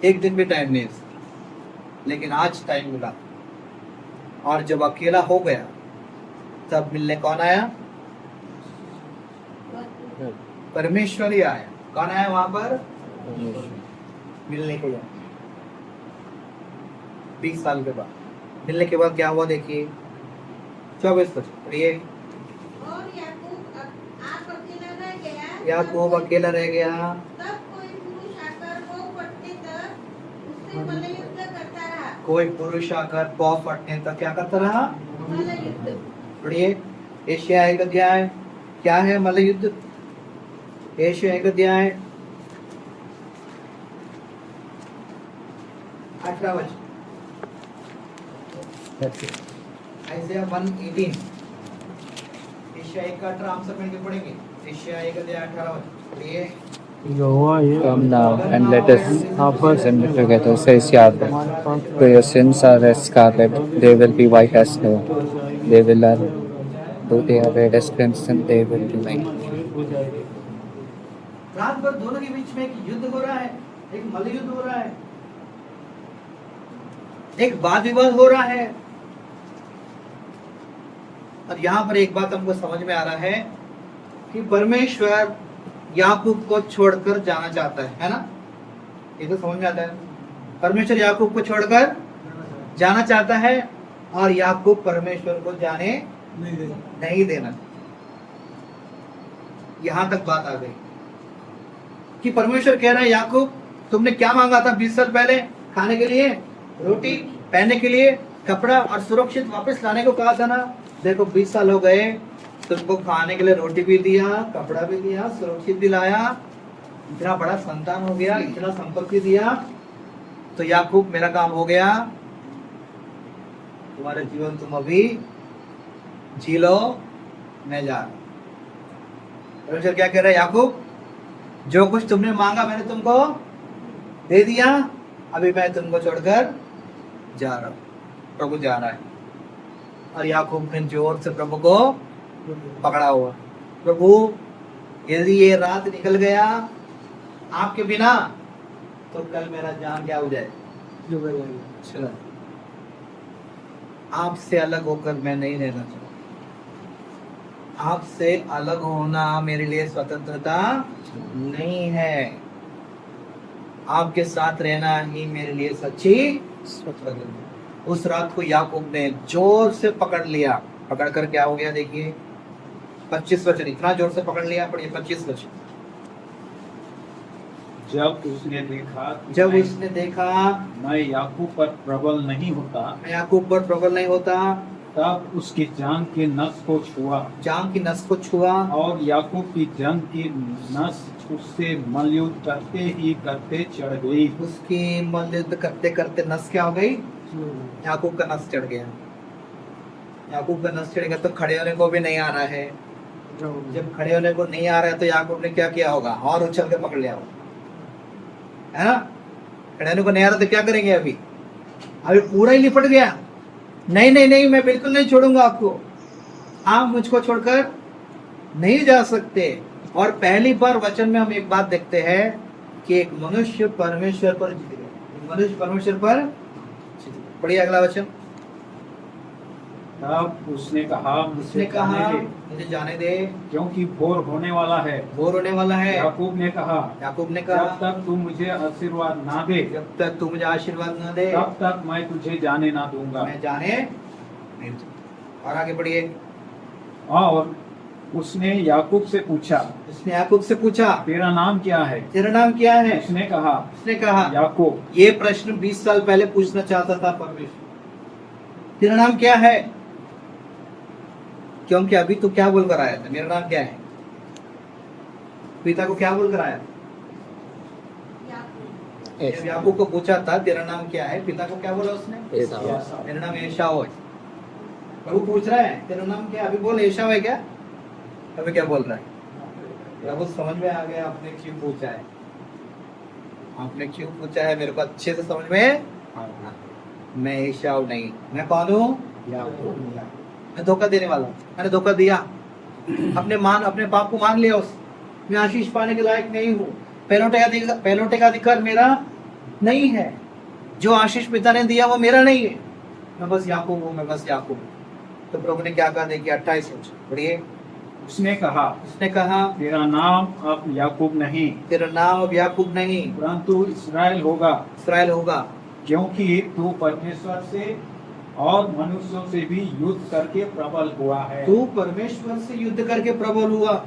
एक दिन भी टाइम नहीं। लेकिन आज टाइम मिला और जब अकेला हो गया तब मिलने कौन आया? परमेश्वर ही आया। कौन आया वहां पर? मिलने के लिए। 20 साल के बाद मिलने के बाद क्या हुआ देखिए 24 पढ़िए। और याकूब आप अकेला रह गया। याकूब अकेला रह गया। तब कोई पुरुष आकर वो पटने तक उससे मल्लयुद्ध करता रहा। कोई पुरुष आकर पौ फटने तक क्या करता रहा? मल्लयुद्ध। पढ़िए एशिया 1 अध्याय। क्या है मल्लयुद्ध? एशिया 1 अध्याय 18 वचन। आइज़ाया 1:18। एशिया 1 का 18 हम सब मिलकर पढ़ेंगे। एशिया 1 अध्याय 18 वचन पढ़िए। Come now and let us assemble together, says Yahweh. For your sins are as scarlet, they will be white as snow. They will though they are red as crimson, they will be white. रात भर दोनों के बीच में एक युद्ध हो रहा है, एक मल्लयुद्ध हो रहा है, एक वाद विवाद हो रहा है। और यहाँ पर एक बात हमको समझ में आ रहा है कि परमेश्वर याकूब को छोड़कर जाना चाहता है ना? ये तो समझ में आता है। परमेश्वर याकूब को छोड़कर जाना चाहता है और याकूब परमेश्वर को जाने नहीं देना। यहां तक बात आ गई कि परमेश्वर कह रहा है याकूब तुमने क्या मांगा था 20 साल पहले? खाने के लिए रोटी, पहनने के लिए कपड़ा और सुरक्षित वापस लाने को कहा था ना? देखो 20 साल हो गए, तुमको खाने के लिए रोटी भी दिया, कपड़ा भी दिया, सुरक्षित भी लाया, इतना बड़ा संतान हो गया, इतना संपत्ति दिया, तो याकूब मेरा काम हो गया, तुम्हारा जीवन तुम अभी जी लो, मैं जा रहा हूं। परमेश्वर क्या कह रहा है, याकूब जो कुछ तुमने मांगा मैंने तुमको दे दिया, अभी मैं तुमको छोड़कर जा रहा हूं। प्रभु जा रहा है और याकूब ने जोर से प्रभु को पकड़ा हुआ। प्रभु यदि ये रात निकल गया आपके बिना तो कल मेरा जान क्या हो जाए, चला। आपसे अलग होकर मैं नहीं रहना चाहता। आपसे अलग होना मेरे लिए स्वतंत्रता नहीं है। आपके साथ रहना ही मेरे लिए सच्ची स्वतंत्रता। उस रात को याकूब ने जोर से पकड़ लिया। पकड़ कर क्या हो गया देखिए 25 वचन, इतना जोर से पकड़ लिया, पढ़िए 25 वचन। जब उसने देखा मैं याकूब पर प्रबल नहीं होता, मैं याकूब पर प्रबल नहीं होता, तब उसकी जांघ के नस को छुआ, जांघ की नस को छुआ, और याकूब की जांघ की नस उससे मलयुद्ध करते ही करते चढ़ गई। उसकी मलयुद्ध करते करते नस क्या हो गई, याकूब का नस चढ़ गया। याकूब का नस चढ़ेगा तो खड़े होने को भी नहीं आ रहा है। जब खड़े होने को नहीं आ रहा है तो याकूब ने क्या किया होगा, और उछल के पकड़ लिया होगा, है ना। खड़े होने को नहीं आ रहा तो क्या करेंगे, अभी पूरा ही लिपट गया। नहीं नहीं नहीं, मैं बिल्कुल नहीं छोड़ूंगा आपको, आप मुझको छोड़कर नहीं जा सकते। और पहली बार वचन में हम एक बात देखते हैं कि एक मनुष्य परमेश्वर पर जीत गया। मनुष्य परमेश्वर पर जीत गया। पढ़िए अगला वचन। तब उसने कहा मुझे जाने दे, क्योंकि भोर होने वाला है। भोर होने वाला है। याकूब ने कहा जब तक तू मुझे आशीर्वाद ना दे, जब तक तू मुझे आशीर्वाद ना दे, तब तक मैं तुझे जाने ना दूंगा। मैं जाने नहीं दूंगा। और आगे बढ़िए। और उसने याकूब से पूछा, तेरा नाम क्या है? तेरा नाम क्या है? उसने कहा याकूब। ये प्रश्न 20 साल पहले पूछना चाहता था परमेश्वर, तेरा नाम क्या है? क्योंकि अभी तो क्या बोलकर आया था, मेरा नाम क्या है? पिता को क्या बोलकर आया था? जब याकूब को पूछा था तेरा नाम क्या है, पिता को क्या बोला उसने? मेरा नाम एसाव है। प्रभु पूछ रहा है तेरा नाम क्या? अभी बोल एसाव है क्या? अभी क्या बोल रहा है? प्रभु समझ में आ गया आपने क्यों पूछा है, आपने क्यों पूछा है, मेरे को अच्छे से समझ में। मैं एसाव नहीं, मैं कौन हूँ? याकूब। मैं धोखा देने वाला, मैंने धोखा दिया, अपने पाप को मान लिया। मैं आशीष पाने के लायक नहीं हूँ, पहलौठे का अधिकार मेरा नहीं है, जो आशीष पिता ने दिया वो मेरा नहीं है, मैं बस याकूब हूँ, मैं बस याकूब हूँ। तो प्रभु ने क्या कहा देखिए 28 पढ़िए। उसने कहा तेरा नाम अब याकूब नहीं, परंतु इस्राएल होगा, क्योंकि तू परमेश्वर से और मनुष्यों से भी युद्ध करके प्रबल हुआ है। तू परमेश्वर से युद्ध करके प्रबल हुआ।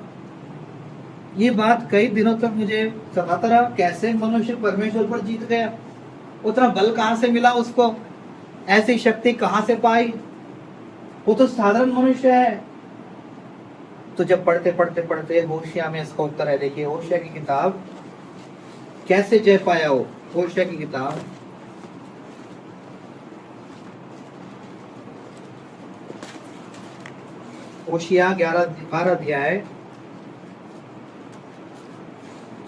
ये बात कई दिनों तक मुझे सताता रहा, कैसे मनुष्य परमेश्वर पर जीत गया, उतना बल कहाँ से मिला उसको, ऐसी शक्ति कहाँ से पाई, वो तो साधारण मनुष्य है। तो जब पढ़ते होशिया में इसका उत्तर है। देखिए होशिया की किताब कैसे जय पाया हो। होशिया की किताब होशिया 12 अध्याय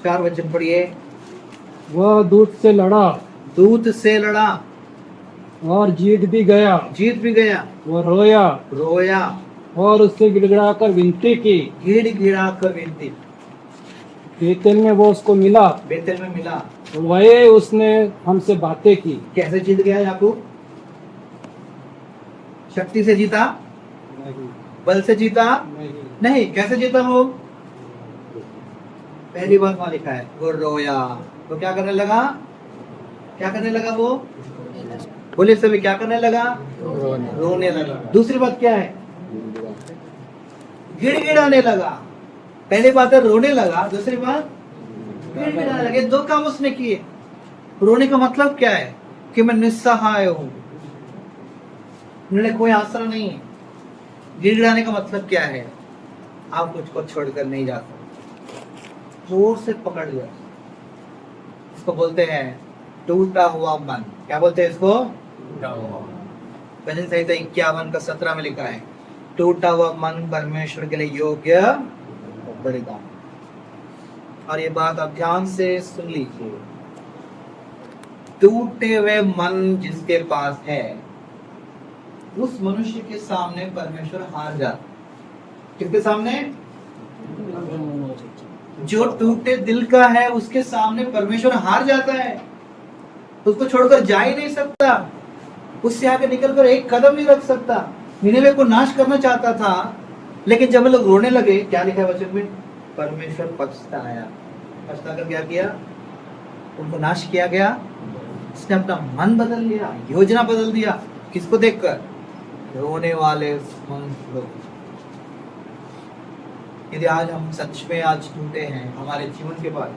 4 वचन पढ़िए। वह दूत से लड़ा और जीत भी गया। वो रोया और उससे गिड़गिड़ाकर विनती की। बेतेल में वो उसको मिला। वही उसने हमसे बातें की। कैसे जीत गया याकूब? शक्ति से जीता? बल से जीता? नहीं। कैसे जीता वो? पहली बात वहां लिखा है वो रोया। तो क्या करने लगा वो? बोले सभी क्या करने लगा? रोने लगा। दूसरी बात क्या है? गिड़गिड़ाने लगा। पहली बात है रोने लगा, दूसरी बात गिड़गिड़ाने लगे। 2 काम उसने किए। रोने का मतलब क्या है? कि मैं निस्सहाय हूँ, मेरे कोई आसरा नहीं है। गिड़गिड़ाने का मतलब क्या है? आप मुझको छोड़कर नहीं जा सकते। जोर से पकड़ लिया। इसको बोलते हैं टूटा हुआ मन। क्या बोलते हैं इसको? भजन संहिता 51 का 17 में लिखा है, टूटा हुआ मन परमेश्वर के लिए योग्य बलिदान। और ये बात आप ध्यान से सुन लीजिए, टूटे हुए मन जिसके पास है उस मनुष्य के सामने परमेश्वर हार जाता। किसके सामने? जो टूटे दिल का है उसके सामने परमेश्वर हार जाता है। उसको छोड़कर जा ही नहीं सकता, उससे आगे निकलकर एक कदम नहीं रख सकता। निनेवे को नाश करना चाहता था, लेकिन जब लोग रोने लगे, क्या लिखा है वचन में? परमेश्वर पछताया। पछताकर क्या किया? उनको नाश किया गया। उसने अपना मन बदल लिया, योजना बदल दिया। किसको देखकर? रोने वाले मनुष्य लोग। यदि आज हम सच में आज टूटे हैं हमारे जीवन के बाद,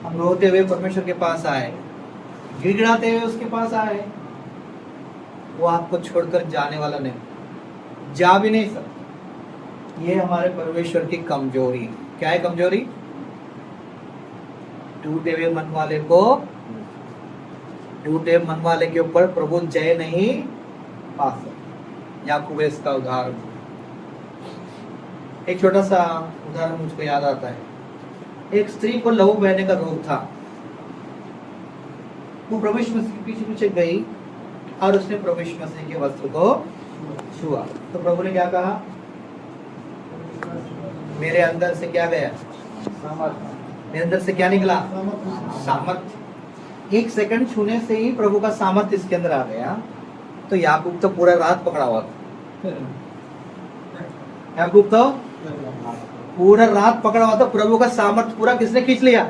हम रोते हुए परमेश्वर के पास आए, गिड़गिड़ाते हुए उसके पास आए, वो आपको छोड़कर जाने वाला नहीं, जा भी नहीं सकता। ये हमारे परमेश्वर की कमजोरी। क्या है कमजोरी? टूटे हुए मन वाले को, टूटे मन वाले के ऊपर प्रभु जय नहीं पा सकता। याकूब इसका उदाहरण। एक छोटा सा उदाहरण मुझको याद आता है। एक स्त्री को लहू बहने का रोग था। वो प्रभु यीशु मसीह के पीछे पीछे गई और उसने प्रभु यीशु मसीह के वस्त्र को छुआ। तो प्रभु ने क्या कहा? मेरे अंदर से क्या गया? मेरे अंदर से क्या निकला? सामर्थ। एक सेकंड छूने से ही प्रभु का सामर्थ इसके अंदर आ गया। तो याकूब तो पूरा रात पकड़ा हुआ था। याकूब तो पूरा रात पकड़ा हुआ था। प्रभु का सामर्थ पूरा किसने खींच लिया?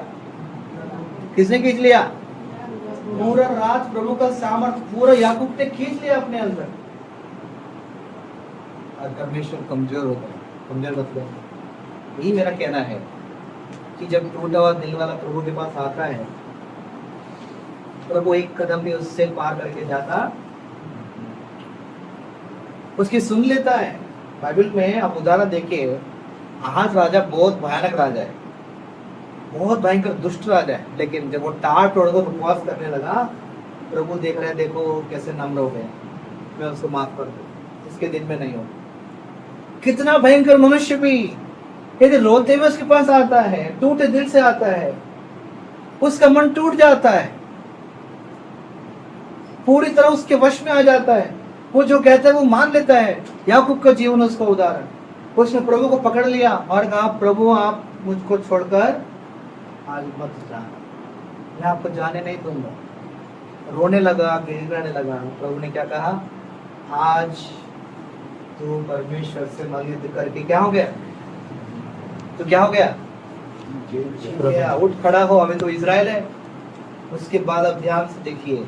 किसने खींच लिया? पूरा रात प्रभु का सामर्थ पूरा याकूब ने खींच लिया अपने अंदर। और परमेश्वर कमजोर होता है। कमजोर मतलब यही मेरा कहना है कि जब टूटा हुआ दिल वाला प्रभु के पास आता है, प्रभु एक कदम भी उससे पार करके जाता, उसकी सुन लेता है। बाइबल में आप उदाहरण देखिए, आहाज राजा बहुत भयानक राजा है, बहुत भयंकर दुष्ट राजा है। लेकिन जब वो टार तोड़कर उपवास करने लगा, प्रभु देख रहे हैं, देखो कैसे नम्र हो गए, मैं उसको माफ कर दूं, इसके दिन में नहीं हो। कितना भयंकर मनुष्य भी यदि रोते हुए उसके पास आता है, टूटे दिल से आता है, उसका मन टूट जाता है, पूरी तरह उसके वश में आ जाता है। वो जो कहता है वो मान लेता है। याकूब का जीवन उसका उदाहरण। उसने प्रभु को पकड़ लिया और कहा, प्रभु आप मुझको छोड़कर आज मत जाना, मैं आपको जाने नहीं दूंगा। रोने लगा, गिड़गिड़ाने लगा। प्रभु ने क्या कहा? आज तू परमेश्वर से युद्ध करके क्या हो गया? तो क्या हो गया? उठ खड़ा हो, अभी तो इजराइल है। उसके बाद अब ध्यान से देखिए,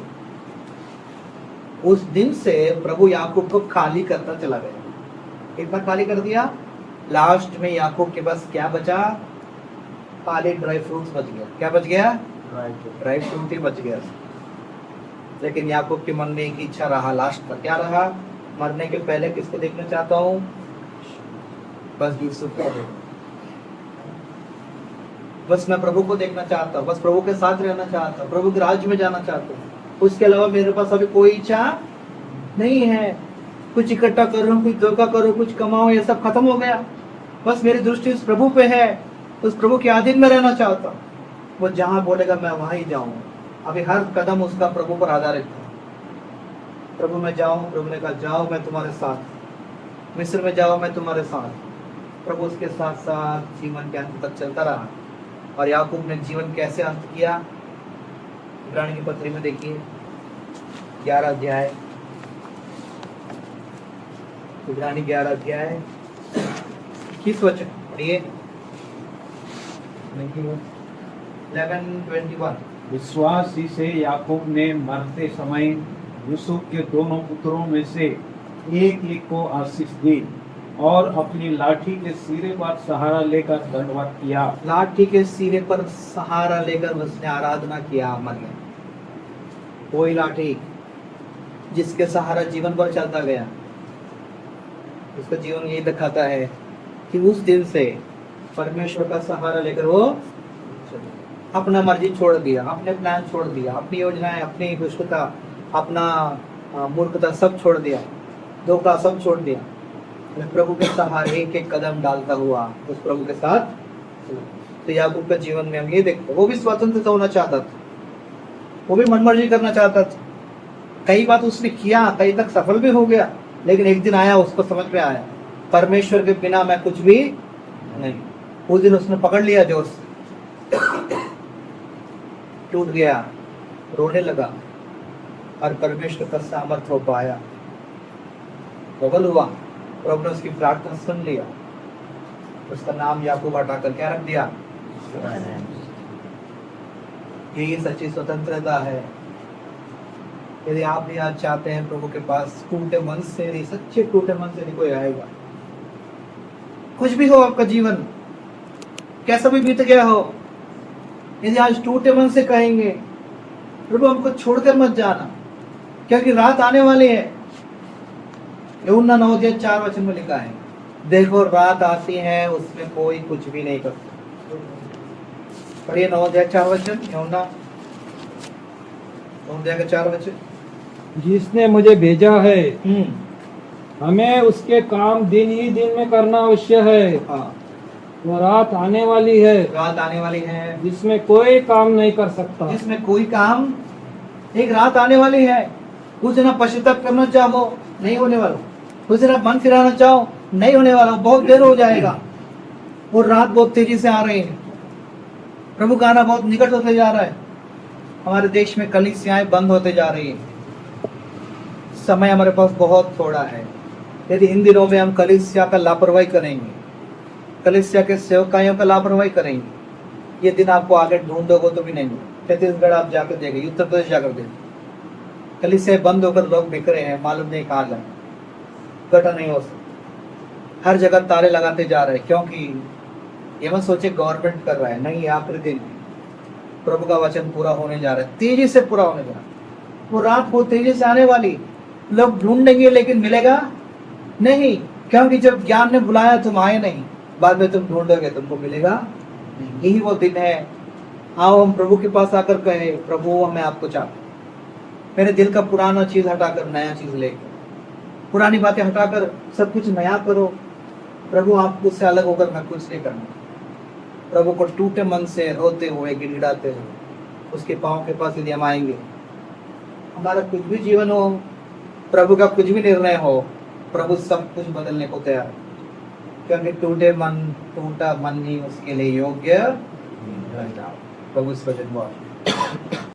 उस दिन से प्रभु याकूब को खाली करता चला गया। कितना खाली कर दिया? लास्ट में याकूब के पास क्या बचा? खाली ड्राई फ्रूट्स बच गया। क्या बच गया? ड्राई फ्रूट ही बच गया। लेकिन याकूब के मन में एक इच्छा रहा, लास्ट का क्या रहा? मरने के पहले किसको देखना चाहता हूँ? बस यूसुफ को। बस मैं प्रभु को देखना चाहता हूँ, बस प्रभु के साथ रहना चाहता हूँ, प्रभु के राज्य में जाना चाहता हूँ। उसके अलावा मेरे पास अभी कोई इच्छा नहीं है। कुछ इकट्ठा करूं, कुछ धोखा करूं, कुछ कमाऊं, ये सब खत्म हो गया। बस मेरी दृष्टि उस प्रभु पे है, उस प्रभु के अधीन में रहना चाहता हूं। वो जहां बोलेगा मैं वहां ही जाऊं। अभी हर कदम उसका प्रभु पर आधारित था। प्रभु में जाऊं, प्रभु ने कहा जाओ मैं तुम्हारे साथ, मिस्र में जाओ मैं तुम्हारे साथ। प्रभु उसके साथ साथ जीवन के अंत तक चलता रहा। और याकूब ने जीवन कैसे अंत किया? इब्रानी की पत्री में देखिए 11 अध्याय, इब्रानी 11 अध्याय 21 वचन पढ़िए। 11:21। विश्वास ही से याकूब ने मरते समय यूसुफ के दोनों पुत्रों में से एक एक को आशीष दी और अपनी लाठी के सिरे पर सहारा लेकर दंडवत किया। लाठी के सिरे पर सहारा लेकर उसने आराधना किया। मर गया। कोई लाठी जिसके सहारा जीवन पर चलता गया, उसका जीवन यही दिखाता है कि उस दिन से परमेश्वर का सहारा लेकर वो अपना मर्जी छोड़ दिया, अपने प्लान छोड़ दिया, अपनी योजनाएं, अपनी दुष्टता, अपना मूर्खता सब छोड़ दिया, धोखा सब छोड़ दिया। मैं प्रभु के सहारे एक एक कदम डालता हुआ उस प्रभु के साथ। तो याकूब के जीवन में हम ये देखते, वो भी स्वतंत्र होना चाहता था, वो भी मनमर्जी करना चाहता था। कई बात उसने किया, कई तक सफल भी हो गया, लेकिन एक दिन आया, उसको समझ में आया परमेश्वर के बिना मैं कुछ भी नहीं। उस दिन उसने पकड़ लिया जोर से, टूट गया, रोने लगा और परमेश्वर का सामर्थ्य हो पाया, प्रबल हुआ। प्रभु ने उसकी प्रार्थना सुन लिया, उसका नाम याकूब हटाकर क्या रख दिया? यही सच्ची स्वतंत्रता है। यदि आप भी आज चाहते हैं प्रभु के पास, टूटे मन से नहीं, सच्चे टूटे मन से नहीं कोई आएगा। कुछ भी हो आपका जीवन, कैसा भी बीत गया हो, यदि आज टूटे मन से कहेंगे प्रभु हमको छोड़कर मत जाना, क्योंकि रात आने वाली है। यूहन्ना 9:4 में लिखा है, देखो रात आती है, उसमें कोई कुछ भी नहीं कर सकता। पढ़िए 9:4, यूहन्ना 9:4। जिसने मुझे भेजा है हमें उसके काम दिन ही दिन में करना अवश्य है। हाँ, वो रात आने वाली है रात आने वाली है जिसमें कोई काम नहीं कर सकता। जिसमें कोई काम, एक रात आने वाली है, कुछ ना पश्चाताप करना चाहो नहीं होने वाला, कुछ ना मन फिराना चाहो नहीं होने वाला, बहुत देर हो जाएगा। और रात बहुत तेजी से आ रही है, प्रभु का आना बहुत निकट होते जा रहा है। हमारे देश में कलीसियाएं बंद होते जा रही है, समय हमारे पास बहुत थोड़ा है। यदि इन दिनों में हम कलीसिया का लापरवाही करेंगे, कलीसिया के सेवकाइयों का लापरवाही करेंगे, ये दिन आपको आगे ढूंढोगे तो भी नहीं। छत्तीसगढ़ आप जाकर देखेंगे, उत्तर प्रदेश जाकर देखेंगे, कलीसिया बंद होकर लोग बिखरे हैं, मालूम नहीं कहाँ जाए, इकट्ठा नहीं हो सकता। हर जगह ताले लगाते जा रहे हैं, क्योंकि ये मत सोचे गवर्नमेंट कर रहा है, नहीं, आखिरी दिन प्रभु का वचन पूरा होने जा रहा है, तेजी से पूरा होने जा रहा है। वो रात बहुत तेजी से आने वाली, लोग ढूंढेंगे लेकिन मिलेगा नहीं, क्योंकि जब ज्ञान ने बुलाया तुम आए नहीं, बाद में तुम ढूंढोगे तुमको मिलेगा। यही वो दिन है, आओ हम प्रभु के पास आकर कहे, प्रभु मैं आपको चाहता, मेरे दिल का पुराना चीज हटाकर नया चीज लेकर, पुरानी बातें हटाकर सब कुछ नया करो। प्रभु आप मुझसे अलग होकर मैं कुछ नहीं करना। प्रभु को टूटे मन से रोते हुए, गिड़गिड़ाते हुए उसके पाँव के पास यदि हम आएंगे, हमारा कुछ भी जीवन हो, प्रभु का कुछ भी निर्णय हो, प्रभु सब कुछ बदलने को तैयार है, क्योंकि टूटा मन ही उसके लिए योग्य। प्रभु इस वचन को